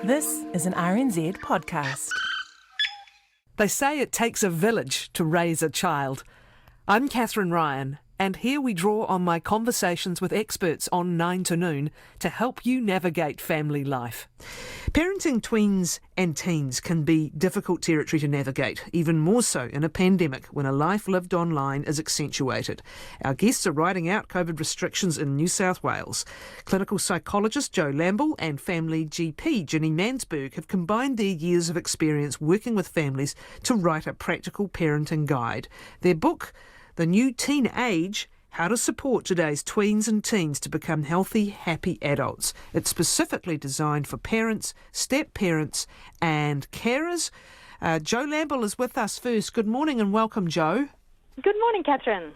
This is an RNZ podcast. They say it takes a village to raise a child. I'm Catherine Ryan, and here we draw on my conversations with experts on 9 to Noon to help you navigate family life. Parenting tweens and teens can be difficult territory to navigate, even more so in a pandemic when a life lived online is accentuated. Our guests are riding out COVID restrictions in New South Wales. Clinical psychologist Jo Lamble and family GP Ginni Mansberg have combined their years of experience working with families to write a practical parenting guide. Their book, The New Teen Age, How to Support Today's Tweens and Teens to Become Healthy, Happy Adults. It's specifically designed for parents, step-parents and carers. Jo Lamble is with us first. Good morning and welcome, Jo. Good morning, Catherine.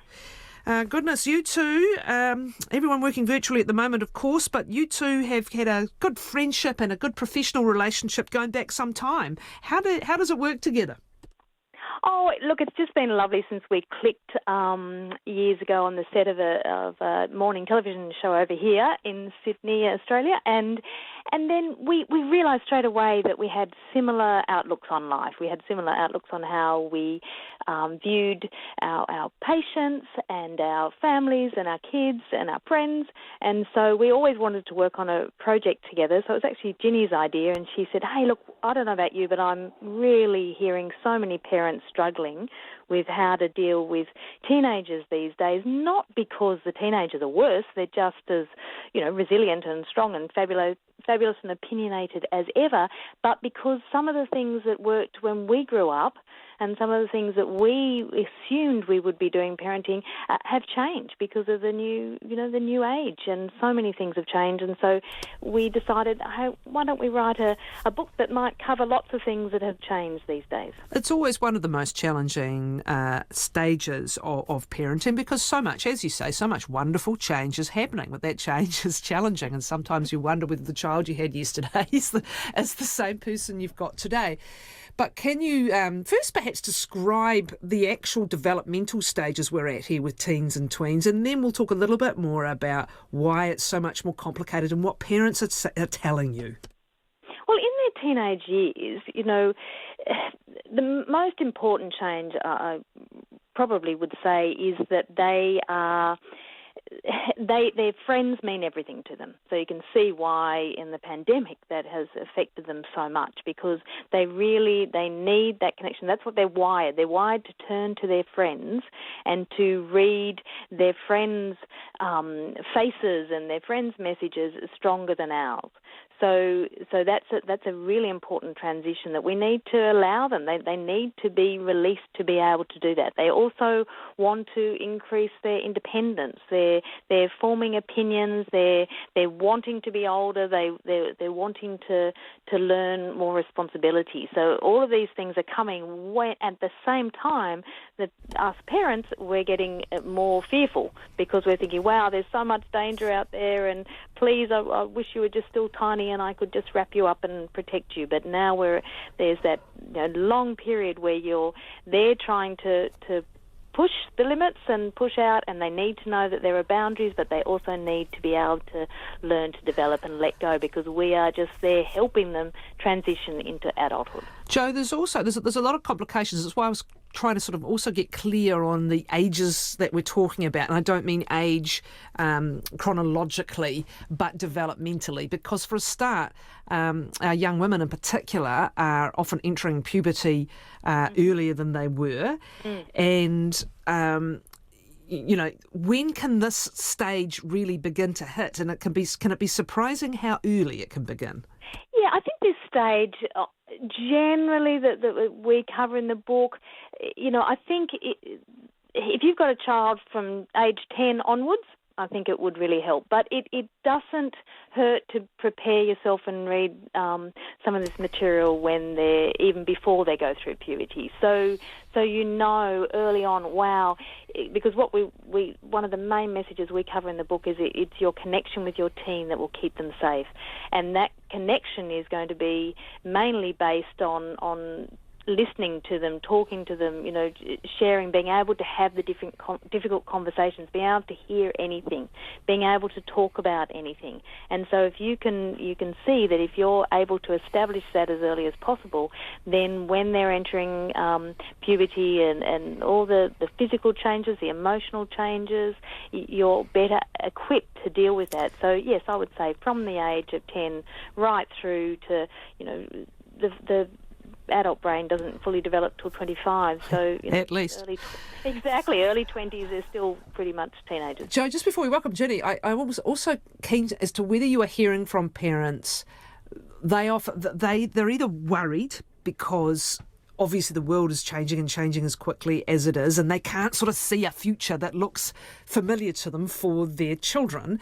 Goodness, you two, everyone working virtually at the moment, of course, but you two have had a good friendship and a good professional relationship going back some time. How does it work together? Oh, look, it's just been lovely since we clicked years ago on the set of a morning television show over here in Sydney, Australia, and then we realised straight away that we had similar outlooks on life. We had similar outlooks on how we viewed our patients and our families and our kids and our friends, and so we always wanted to work on a project together. So it was actually Ginny's idea, and she said, hey, look, I don't know about you, but I'm really hearing so many parents struggling with how to deal with teenagers these days, not because the teenagers are worse, they're just as, resilient and strong and fabulous and opinionated as ever, but because some of the things that worked when we grew up and some of the things that we assumed we would be doing parenting have changed because of the new age, and so many things have changed. And so we decided, hey, why don't we write a book that might cover lots of things that have changed these days? It's always one of the most challenging stages of parenting because so much, as you say, so much wonderful change is happening, but that change is challenging, and sometimes you wonder whether the child you had yesterday is the same person you've got today. But can you first perhaps describe the actual developmental stages we're at here with teens and tweens, and then we'll talk a little bit more about why it's so much more complicated and what parents are telling you. Well, in their teenage years, the most important change I probably would say is that their friends mean everything to them. So you can see why in the pandemic that has affected them so much, because they need that connection. That's what they're wired. They're wired to turn to their friends and to read their friends' faces and their friends' messages stronger than ours. So that's a really important transition that we need to allow them. They need to be released to be able to do that. They also want to increase their independence. They're forming opinions. They're wanting to be older. They're wanting to learn more responsibility. So all of these things are coming at the same time that us parents, we're getting more fearful because we're thinking, wow, there's so much danger out there, and please, I wish you were just still tiny and I could just wrap you up and protect you. But now there's that long period where they're trying to push the limits and push out, and they need to know that there are boundaries, but they also need to be able to learn to develop and let go, because we are just there helping them transition into adulthood. Jo, there's a lot of complications. That's why I was trying to sort of also get clear on the ages that we're talking about. And I don't mean age chronologically, but developmentally, because for a start, our young women in particular are often entering puberty earlier than they were. And when can this stage really begin to hit? And can it be surprising how early it can begin? Yeah, I think this stage, generally that we cover in the book, I think if you've got a child from age 10 onwards, I think it would really help. But it doesn't hurt to prepare yourself and read some of this material even before they go through puberty. So early on, wow, because what one of the main messages we cover in the book is it's your connection with your teen that will keep them safe, and that connection is going to be mainly based on listening to them, talking to them, sharing, being able to have the difficult conversations, being able to hear anything, being able to talk about anything. And so if you can see that if you're able to establish that as early as possible, then when they're entering puberty and all the physical changes, the emotional changes, you're better equipped to deal with that. So yes, I would say from the age of 10 right through to, the adult brain doesn't fully develop till 25, so at least early 20s they're still pretty much teenagers. Jo, just before we welcome Ginny, I was also keen as to whether you are hearing from parents they're either worried because obviously the world is changing and changing as quickly as it is, and they can't sort of see a future that looks familiar to them for their children,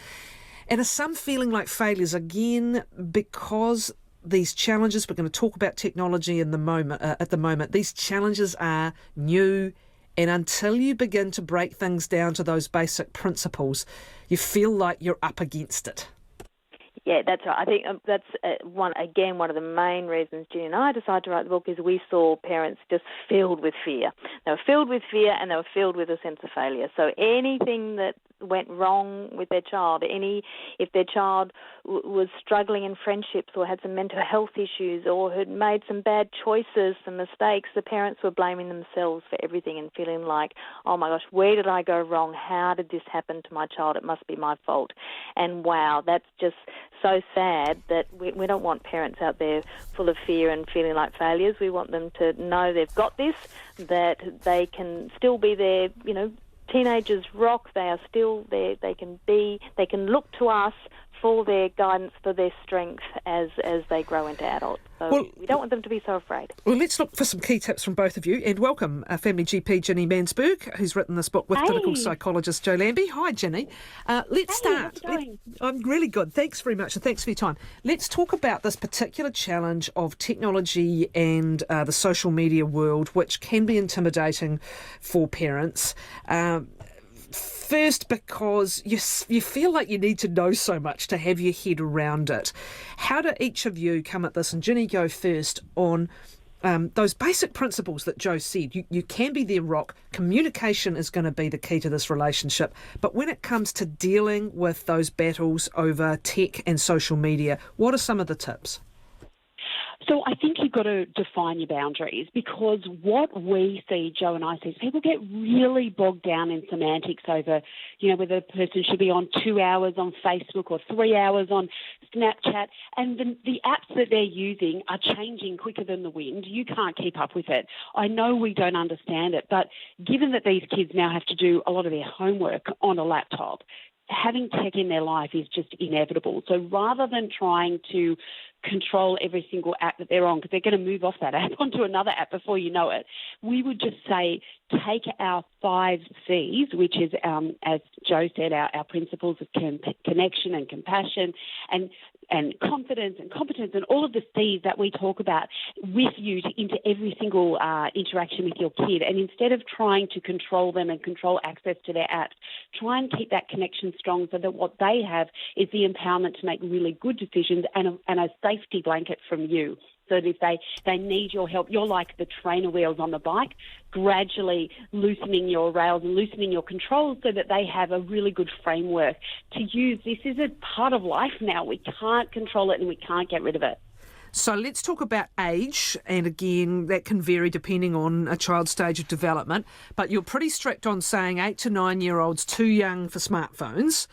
and are some feeling like failures again because these challenges, we're going to talk about technology at the moment, these challenges are new, and until you begin to break things down to those basic principles, you feel like you're up against it. Yeah, that's right. I think that's one of the main reasons Ginny and I decided to write the book is we saw parents just filled with fear. They were filled with fear and they were filled with a sense of failure. So anything that went wrong with their child, if their child was struggling in friendships or had some mental health issues or had made some bad choices, some mistakes, the parents were blaming themselves for everything and feeling like, oh my gosh, where did I go wrong? How did this happen to my child? It must be my fault. And wow, that's just so sad that we don't want parents out there full of fear and feeling like failures. We want them to know they've got this, that they can still be there, teenagers rock, they are still there, they can look to us for their guidance, for their strength as they grow into adults. So we don't want them to be so afraid. Well, let's look for some key tips from both of you, and welcome family GP Ginni Mansberg, who's written this book with clinical psychologist Jo Lamble. Hi, Ginny. Let's start. How's it going? I'm really good. Thanks very much, and thanks for your time. Let's talk about this particular challenge of technology and the social media world, which can be intimidating for parents. First, because you feel like you need to know so much to have your head around it. How do each of you come at this? And Ginny, go first on those basic principles that Jo said. You can be their rock. Communication is going to be the key to this relationship. But when it comes to dealing with those battles over tech and social media, what are some of the tips? So I think you've got to define your boundaries, because what we see, Jo and I see, is people get really bogged down in semantics over, whether a person should be on 2 hours on Facebook or 3 hours on Snapchat, and the apps that they're using are changing quicker than the wind. You can't keep up with it. I know we don't understand it, but given that these kids now have to do a lot of their homework on a laptop, having tech in their life is just inevitable. So rather than trying to control every single app that they're on, because they're going to move off that app onto another app before you know it, we would just say take our 5 C's, which is, as Jo said, our principles of connection and compassion and confidence and competence and all of the C's that we talk about with you into every single interaction with your kid. And instead of trying to control them and control access to their apps, try and keep that connection strong so that what they have is the empowerment to make really good decisions and a safety blanket from you. So that if they need your help, you're like the trainer wheels on the bike, gradually loosening your rails and loosening your controls so that they have a really good framework to use. This is a part of life now. We can't control it and we can't get rid of it. So let's talk about age, and again, that can vary depending on a child's stage of development, but you're pretty strict on saying 8 to 9-year-olds too young for smartphones.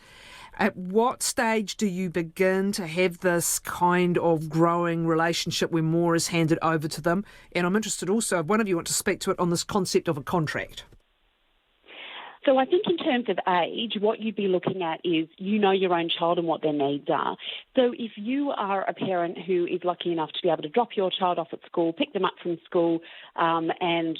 At what stage do you begin to have this kind of growing relationship where more is handed over to them? And I'm interested also, if one of you want to speak to it, on this concept of a contract. So I think in terms of age, what you'd be looking at is your own child and what their needs are. So if you are a parent who is lucky enough to be able to drop your child off at school, pick them up from school, and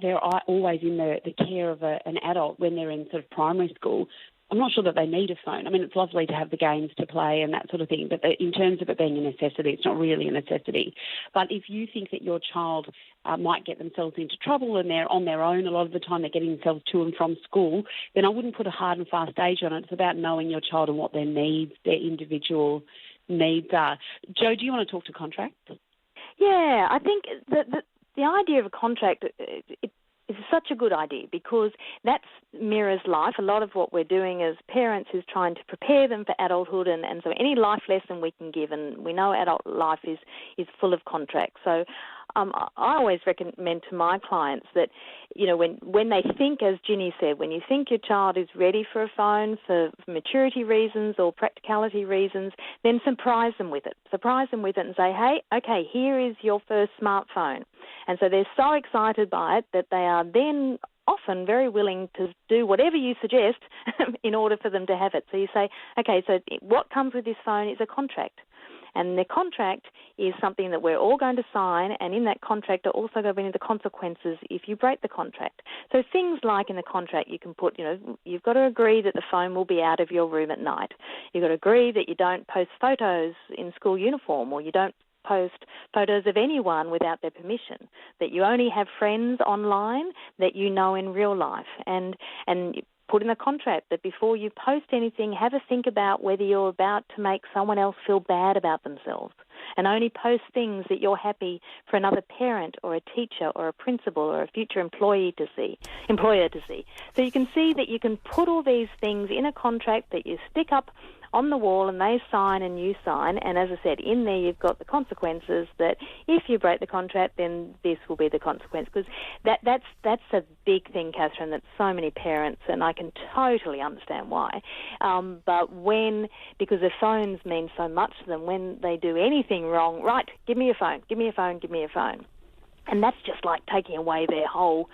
they're always in the care of an adult when they're in sort of primary school, I'm not sure that they need a phone. I mean, it's lovely to have the games to play and that sort of thing, but in terms of it being a necessity, it's not really a necessity. But if you think that your child might get themselves into trouble and they're on their own, a lot of the time they're getting themselves to and from school, then I wouldn't put a hard and fast age on it. It's about knowing your child and what their needs, their individual needs are. Jo, do you want to talk to contracts? Yeah, I think that the idea of a contract, it's such a good idea because that mirrors life. A lot of what we're doing as parents is trying to prepare them for adulthood, and so any life lesson we can give, and we know adult life is full of contracts. So I always recommend to my clients that, when they think, as Ginny said, when you think your child is ready for a phone for maturity reasons or practicality reasons, then surprise them with it. Surprise them with it and say, hey, okay, here is your first smartphone. And so they're so excited by it that they are then often very willing to do whatever you suggest in order for them to have it. So you say, okay, so what comes with this phone is a contract. And the contract is something that we're all going to sign, and in that contract are also going to be the consequences if you break the contract. So things like in the contract you can put, you've got to agree that the phone will be out of your room at night. You've got to agree that you don't post photos in school uniform, or you don't post photos of anyone without their permission, that you only have friends online that you know in real life, and put in a contract that before you post anything, have a think about whether you're about to make someone else feel bad about themselves, and only post things that you're happy for another parent or a teacher or a principal or a future employer to see. So you can see that you can put all these things in a contract that you stick up on the wall, and they sign and you sign, and as I said, in there you've got the consequences that if you break the contract, then this will be the consequence. Because that's a big thing, Catherine, that so many parents, and I can totally understand why, but because the phones mean so much to them, when they do anything wrong, right, give me your phone. And that's just like taking away their whole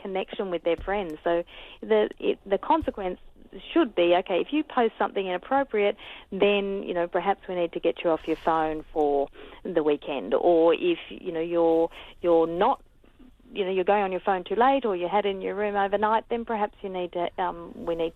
connection with their friends. So the consequence should be, okay, if you post something inappropriate, then, perhaps we need to get you off your phone for the weekend. Or if, you're not, you're going on your phone too late, or you had it in your room overnight, then perhaps we need to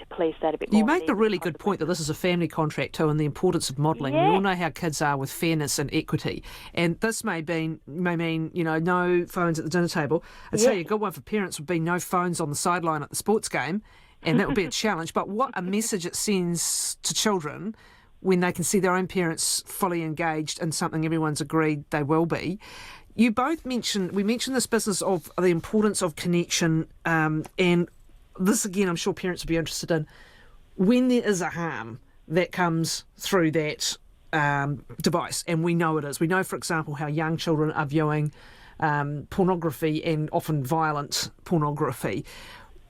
police that a bit more. You make the really good point that this is a family contract too, and the importance of modelling. Yeah. We all know how kids are with fairness and equity, and this may mean no phones at the dinner table. I'd say a good one for parents would be no phones on the sideline at the sports game, and that would be a challenge. But what a message it sends to children when they can see their own parents fully engaged in something everyone's agreed they will be. We mentioned this business of the importance of connection, and this again I'm sure parents would be interested in. When there is a harm that comes through that device, and we know it is. We know, for example, how young children are viewing pornography, and often violent pornography.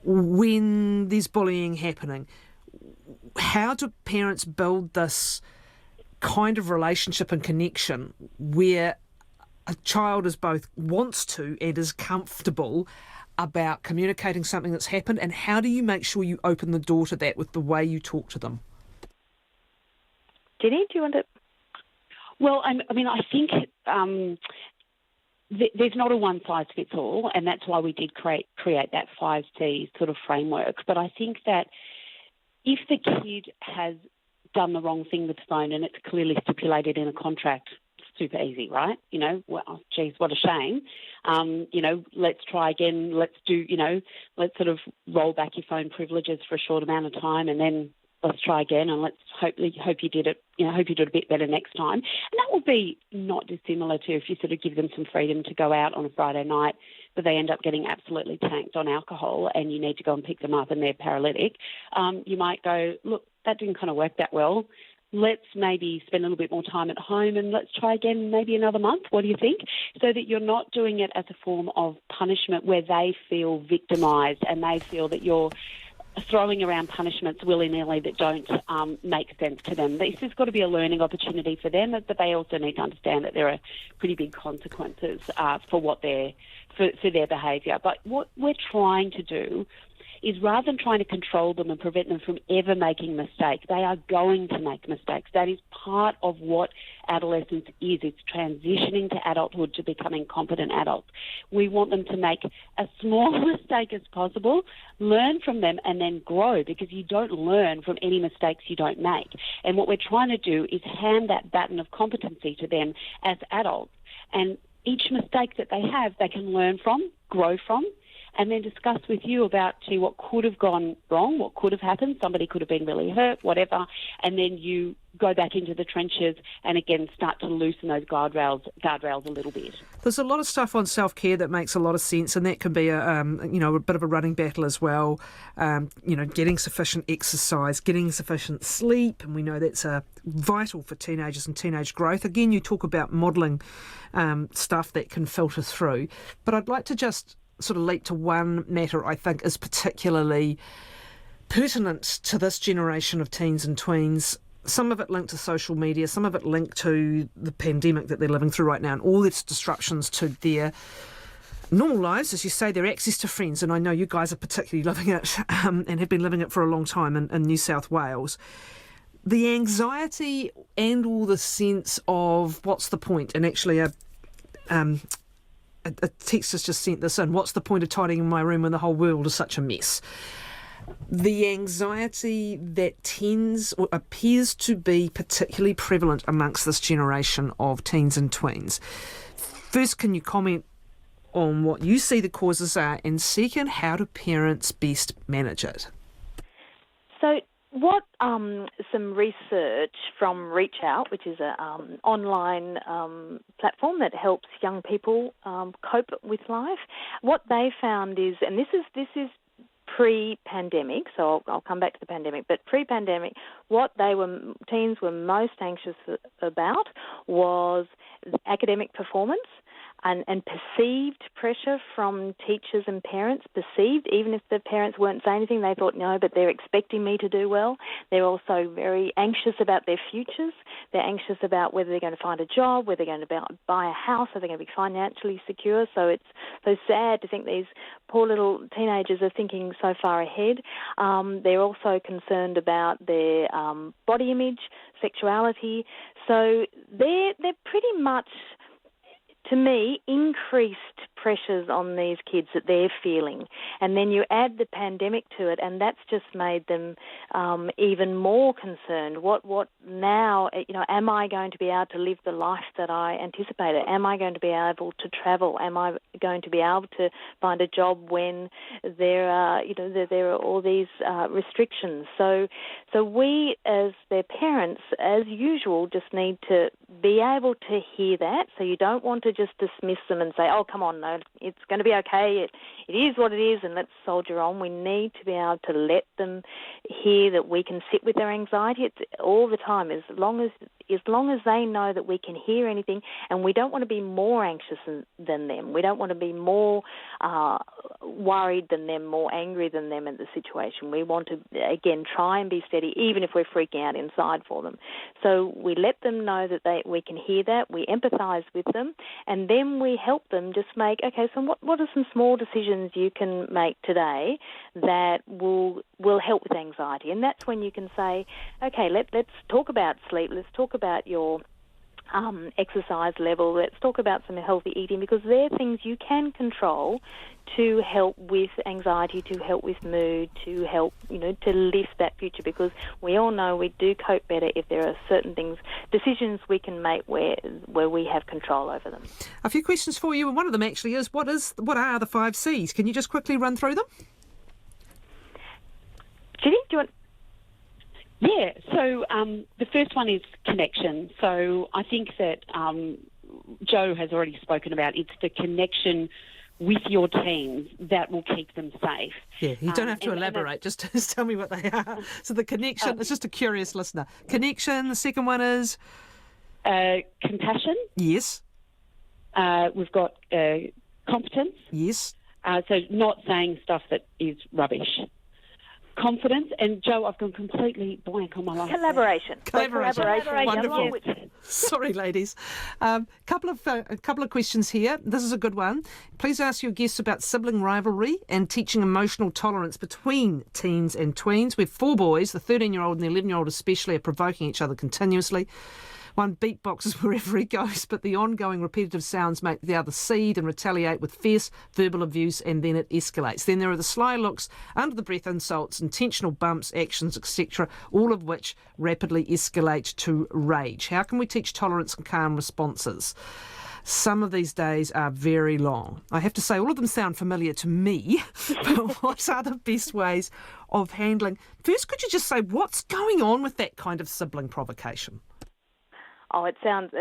When there's bullying happening, how do parents build this kind of relationship and connection where a child is both wants to and is comfortable about communicating something that's happened, and how do you make sure you open the door to that with the way you talk to them? Ginny, do you want to? Well, I think there's not a one-size-fits-all, and that's why we did create that 5C sort of framework. But I think that if the kid has done the wrong thing with the phone and it's clearly stipulated in a contract, super easy, right? Well, geez, what a shame. Let's try again. Let's sort of roll back your phone privileges for a short amount of time, and then let's try again, and let's hope you did it. Hope you do it a bit better next time. And that will be not dissimilar to if you sort of give them some freedom to go out on a Friday night, but they end up getting absolutely tanked on alcohol, and you need to go and pick them up, and they're paralytic. You might go, look, that didn't kind of work that well. Let's maybe spend a little bit more time at home, and let's try again maybe another month. What do you think? So that you're not doing it as a form of punishment where they feel victimised and they feel that you're throwing around punishments willy-nilly that don't make sense to them. This has got to be a learning opportunity for them, but they also need to understand that there are pretty big consequences for their behaviour. But what we're trying to do is, rather than trying to control them and prevent them from ever making mistakes, they are going to make mistakes. That is part of what adolescence is. It's transitioning to adulthood, to becoming competent adults. We want them to make as small a mistake as possible, learn from them, and then grow, because you don't learn from any mistakes you don't make. And what we're trying to do is hand that baton of competency to them as adults. And each mistake that they have, they can learn from, grow from, and then discuss with you about what could have gone wrong, what could have happened. Somebody could have been really hurt, whatever, and then you go back into the trenches and again start to loosen those guardrails a little bit. There's a lot of stuff on self-care that makes a lot of sense, and that can be a bit of a running battle as well. Getting sufficient exercise, getting sufficient sleep, and we know that's vital for teenagers and teenage growth. Again, you talk about modelling stuff that can filter through, but I'd like to just sort of leap to one matter I think is particularly pertinent to this generation of teens and tweens. Some of it linked to social media, some of it linked to the pandemic that they're living through right now and all its disruptions to their normal lives, as you say, their access to friends. And I know you guys are particularly living it and have been living it for a long time in New South Wales. The anxiety and all the sense of what's the point, and actually a text has just sent this in, what's the point of tidying my room when the whole world is such a mess? The anxiety that tends or appears to be particularly prevalent amongst this generation of teens and tweens. First, can you comment on what you see the causes are, and second, how do parents best manage it? So what some research from Reach Out, which is an online platform that helps young people cope with life, what they found is, and this is pre-pandemic, so I'll come back to the pandemic, but pre-pandemic, what teens were most anxious about was academic performance and perceived pressure from teachers and parents, even if the parents weren't saying anything, they thought, no, but they're expecting me to do well. They're also very anxious about their futures. They're anxious about whether they're going to find a job, whether they're going to buy a house, are they going to be financially secure. So it's so sad to think these poor little teenagers are thinking so far ahead. They're also concerned about their body image, sexuality. So they're pretty much, to me, increased pressures on these kids that they're feeling. And then you add the pandemic to it, and that's just made them even more concerned. What now, am I going to be able to live the life that I anticipated? Am I going to be able to travel? Am I going to be able to find a job when there are all these restrictions? So we, as their parents, as usual, just need to be able to hear that. So you don't want to just dismiss them and say, oh, come on, no, it's going to be okay, it is what it is, and let's soldier on. We need to be able to let them hear that we can sit with their anxiety. It's all the time, as long as they know that we can hear anything, and we don't want to be more anxious than them. We don't want to be more worried than them, more angry than them at the situation. We want to, again, try and be steady, even if we're freaking out inside for them. So we let them know that we can hear that, we empathise with them, and then we help them just make, okay, so what are some small decisions you can make today that will help with anxiety? And that's when you can say, okay, let's talk about sleep, let's talk about your exercise level, let's talk about some healthy eating, because they're things you can control to help with anxiety, to help with mood, to help, to lift that future, because we all know we do cope better if there are certain decisions we can make where we have control over them. A few questions for you, and one of them actually is, what are the 5 C's? Can you just quickly run through them? Ginny, do you want... Yeah, so the first one is connection. So I think that Jo has already spoken about, it's the connection with your teens that will keep them safe. Yeah, you don't have to elaborate, just tell me what they are. So the connection, it's just a curious listener. Connection, the second one is? Compassion. Yes. We've got competence. Yes. So not saying stuff that is rubbish. Confidence, and Jo, I've gone completely blank on my last Collaboration. Wonderful. Sorry, ladies. Couple of questions here. This is a good one. Please ask your guests about sibling rivalry and teaching emotional tolerance between teens and tweens. We have 4 boys. The 13-year-old and the 11-year-old especially are provoking each other continuously. One beatboxes wherever he goes, but the ongoing repetitive sounds make the other cede and retaliate with fierce verbal abuse, and then it escalates. Then there are the sly looks, under-the-breath insults, intentional bumps, actions, etc., all of which rapidly escalate to rage. How can we teach tolerance and calm responses? Some of these days are very long. I have to say, all of them sound familiar to me, but what are the best ways of handling? First, could you just say what's going on with that kind of sibling provocation? Oh, it sounds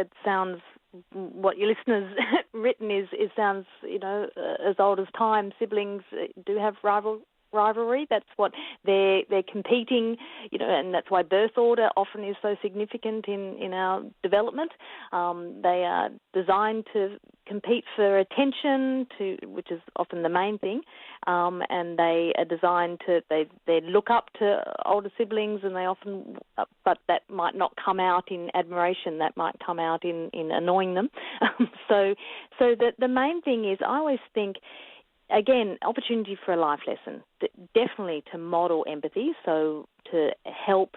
what your listeners written is sounds, as old as time. Siblings do have rivalry. That's what they're competing, and that's why birth order often is so significant in our development. They are designed to compete for attention, which is often the main thing, and they are designed to they look up to older siblings, and they often, but that might not come out in admiration. That might come out in annoying them. So the main thing is, I always think, again, opportunity for a life lesson, definitely to model empathy, so to help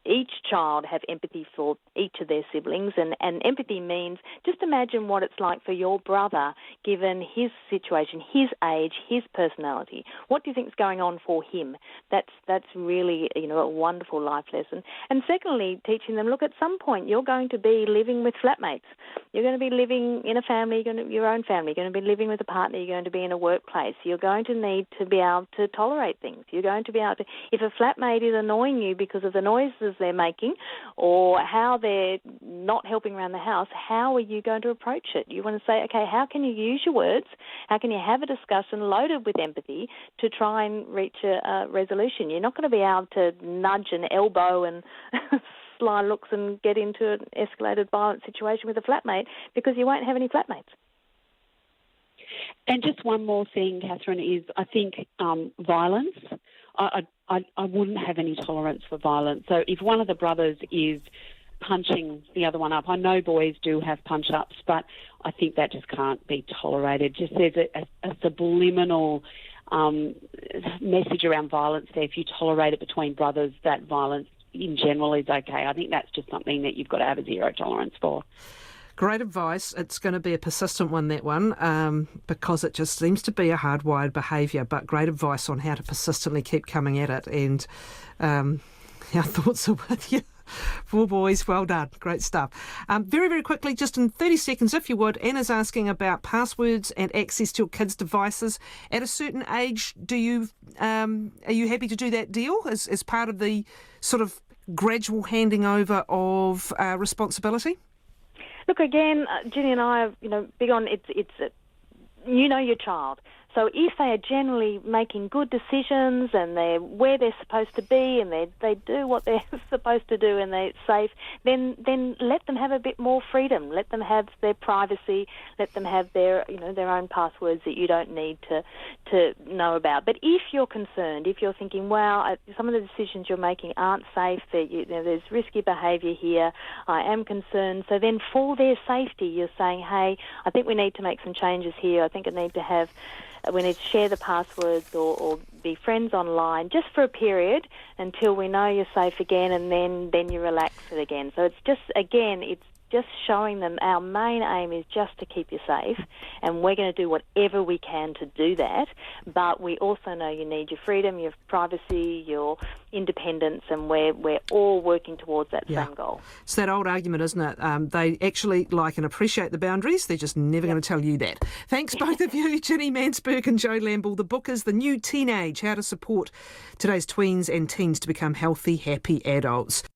each child have empathy for each of their siblings. And empathy means, just imagine what it's like for your brother, given his situation, his age, his personality. What do you think is going on for him? That's really, a wonderful life lesson. And secondly, teaching them, look, at some point you're going to be living with flatmates. You're going to be living in a family, your own family. You're going to be living with a partner. You're going to be in a workplace. You're going to need to be able to tolerate things. You're going to be able to, if a flatmate is annoying you because of the noises they're making or how they're not helping around the house, how are you going to approach it? You want to say, okay, how can you use your words? How can you have a discussion loaded with empathy to try and reach a resolution? You're not going to be able to nudge and elbow and sly looks and get into an escalated violent situation with a flatmate because you won't have any flatmates. And just one more thing, Catherine, is I think violence. I wouldn't have any tolerance for violence. So if one of the brothers is punching the other one up, I know boys do have punch-ups, but I think that just can't be tolerated. Just there's a subliminal message around violence there. If you tolerate it between brothers, that violence in general is okay. I think that's just something that you've got to have a zero tolerance for. Great advice. It's going to be a persistent one, that one, because it just seems to be a hardwired behaviour, but great advice on how to persistently keep coming at it. And our thoughts are with you. 4 boys, well done. Great stuff. Very, very quickly, just in 30 seconds, if you would, Anna's asking about passwords and access to your kids' devices. At a certain age, are you happy to do that deal as part of the sort of gradual handing over of responsibility? Look, again, Ginny and I are, big on it's your child. So if they are generally making good decisions and they're where they're supposed to be and they do what they're supposed to do and they're safe, then let them have a bit more freedom. Let them have their privacy. Let them have their own passwords that you don't need to know about. But if you're concerned, if you're thinking, wow, some of the decisions you're making aren't safe, there's risky behaviour here, I am concerned. So then for their safety, you're saying, hey, I think we need to make some changes here. I think we need to share the passwords or be friends online just for a period until we know you're safe again, and then you relax it again. So it's just showing them our main aim is just to keep you safe, and we're going to do whatever we can to do that. But we also know you need your freedom, your privacy, your independence, and we're all working towards that same goal. It's that old argument, isn't it? They actually like and appreciate the boundaries. They're just never going to tell you that. Thanks, both of you, Ginni Mansberg and Jo Lamble. The book is The New Teenage, How to Support Today's Tweens and Teens to Become Healthy, Happy Adults.